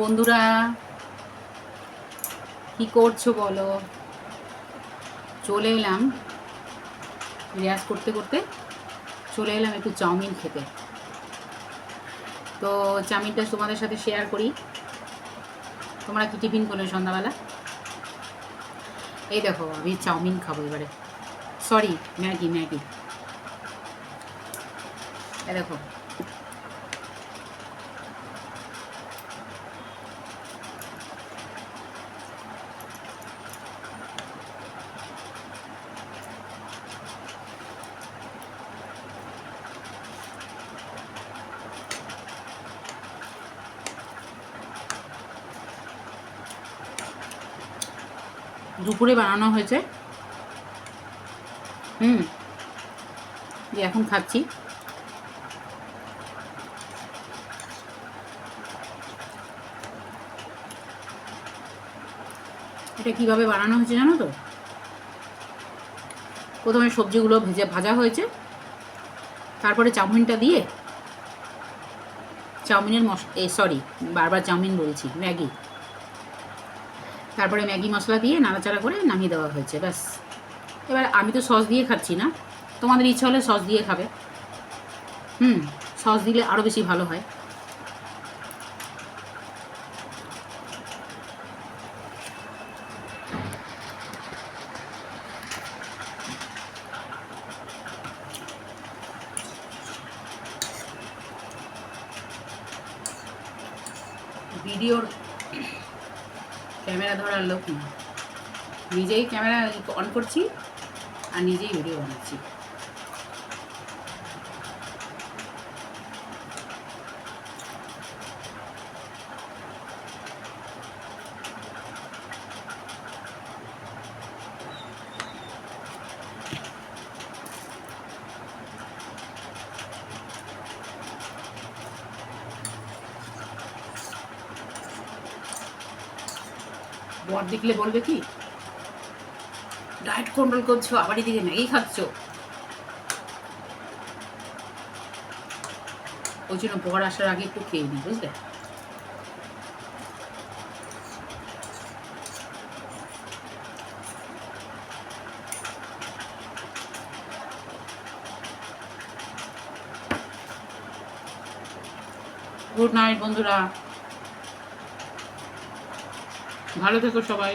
বন্ধুরা কি করছো বলো? চলে এলাম রেয়াজ করতে করতে, চলে এলাম একটু চাউমিন খেতে। তো চাউমিনটা তোমাদের সাথে শেয়ার করি। তোমরা কি টিফিন করলে সন্ধ্যাবেলা? এই দেখো, আমি চাউমিন খাবো এবারে। Sorry, Maggi. এই দেখো, দুপুরে বানানো হয়েছে। এখন খাচ্ছি। এটা কিভাবে বানানো হয়েছে জানো তো? প্রথমে সবজিগুলো ভাজা হয়েছে, তারপরে চাউমিনটা দিয়ে চাউমিনের বারবার চাউমিন বলছি, ম্যাগি। তারপরে ম্যাগি মশলা দিয়ে নাড়াচাড়া করে নামিয়ে দেওয়া হয়েছে, ব্যাস। এবার আমি তো সস দিয়ে খাচ্ছি না, তোমাদের ইচ্ছা হলে সস দিয়ে খাবে। সস দিলে আরও বেশি ভালো হয়। ভিডিওর ক্যামেরা ধরার লোক না, নিজেই ক্যামেরা অন করছি আর নিজেই ভিডিও বানাচ্ছি। বর দেখলে বলবে কি, ডায়েট কন্ট্রোল করছো, আবার এদিকে ম্যাগি খাচ্ছ। ওই জন্য বর আসার আগে একটু খেয়ে নিই, বুঝলে? গুড নাইট বন্ধুরা, ভালো থেকো সবাই।